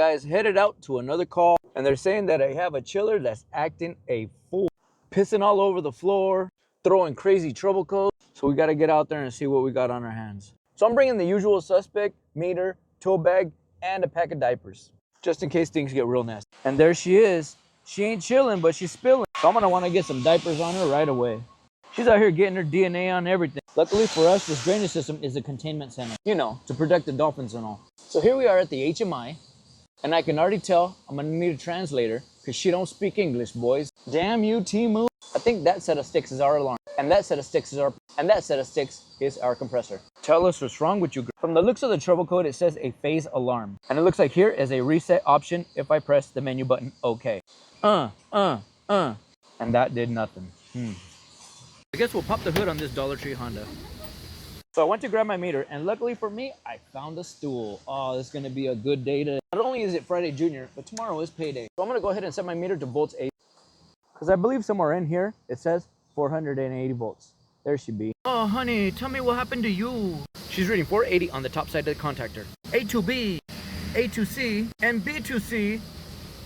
guys headed out to another call, and they're saying that I have a chiller that's acting a fool, pissing all over the floor, throwing crazy trouble codes. So we got to get out there and see what we got on our hands. So I'm bringing the usual suspect, meter, tool bag, and a pack of diapers, just in case things get real nasty. And there she is. She ain't chilling, but she's spilling. So I'm gonna want to get some diapers on her right away. She's out here getting her DNA on everything. Luckily for us, this drainage system is a containment center, you know, to protect the dolphins and all. So here we are at the HMI, and I can already tell I'm gonna need a translator because she don't speak English, boys. Damn you, Temu. I think that set of sticks is our alarm, and that set of sticks is our compressor. Tell us what's wrong with you, girl. From the looks of the trouble code, it says a phase alarm, and it looks like here is a reset option if I press the menu button. Okay. And that did nothing. I guess we'll pop the hood on this Dollar Tree Honda. So I went to grab my meter, and luckily for me, I found a stool. Oh, this is gonna be a good day today. Not only is it Friday Junior, but tomorrow is payday. So I'm gonna go ahead and set my meter to volts 8, because I believe somewhere in here it says 480 volts. There she be. Oh, honey, tell me what happened to you. She's reading 480 on the top side of the contactor. A2B, A2C, and B2C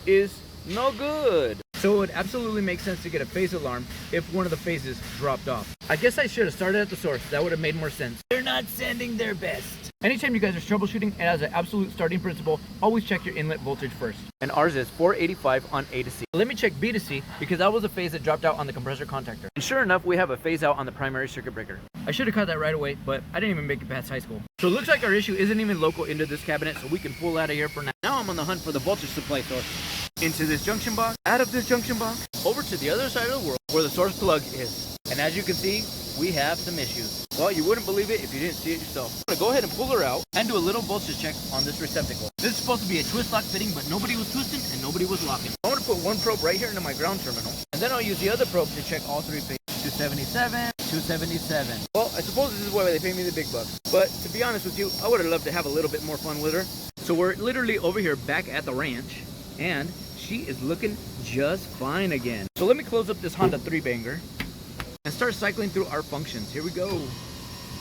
is no good. So it would absolutely make sense to get a phase alarm if one of the phases dropped off. I guess I should have started at the source. That would have made more sense. They're not sending their best. Anytime you guys are troubleshooting, and as an absolute starting principle, always check your inlet voltage first. And ours is 485 on A to C. Let me check B to C, because that was a phase that dropped out on the compressor contactor. And sure enough, we have a phase out on the primary circuit breaker. I should have caught that right away, but I didn't even make it past high school. So it looks like our issue isn't even local into this cabinet, so we can pull out of here for now. Now I'm on the hunt for the voltage supply source. Into this junction box, out of this junction box, over to the other side of the world where the source plug is. And as you can see, we have some issues. Well, you wouldn't believe it if you didn't see it yourself. I'm gonna go ahead and pull her out and do a little voltage check on this receptacle. This is supposed to be a twist lock fitting, but nobody was twisting and nobody was locking. I'm gonna put one probe right here into my ground terminal, and then I'll use the other probe to check all three phases. 277, 277. Well, I suppose this is why they pay me the big bucks. But to be honest with you, I would have loved to have a little bit more fun with her. So we're literally over here back at the ranch, and she is looking just fine again. So let me close up this Honda 3-banger and start cycling through our functions. Here we go.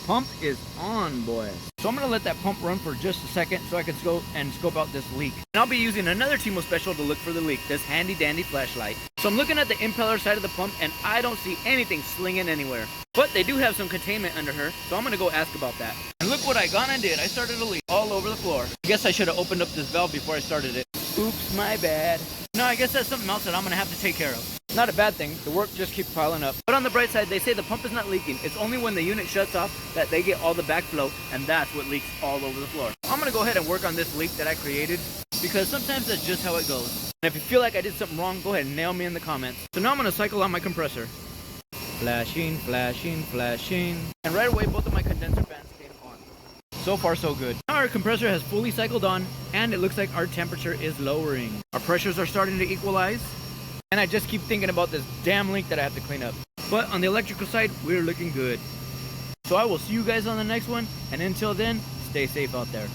Pump is on, boys. So I'm gonna let that pump run for just a second so I can go and scope out this leak. And I'll be using another Temu special to look for the leak, this handy dandy flashlight. So I'm looking at the impeller side of the pump, and I don't see anything slinging anywhere. But they do have some containment under her, so I'm gonna go ask about that. And look what I gone and did. I started a leak all over the floor. I guess I should have opened up this valve before I started it. Oops, my bad. No, I guess that's something else that I'm gonna have to take care of. Not a bad thing, the work just keeps piling up. But on the bright side, they say the pump is not leaking. It's only when the unit shuts off that they get all the backflow, and that's what leaks all over the floor. I'm gonna go ahead and work on this leak that I created, because sometimes that's just how it goes. And if you feel like I did something wrong, go ahead and nail me in the comments. So now I'm gonna cycle on my compressor. Flashing, flashing, flashing. And right away, both of my condenser fans came on. So far, so good. Now our compressor has fully cycled on, and it looks like our temperature is lowering. Our pressures are starting to equalize. And I just keep thinking about this damn leak that I have to clean up. But on the electrical side, we're looking good. So I will see you guys on the next one. And until then, stay safe out there.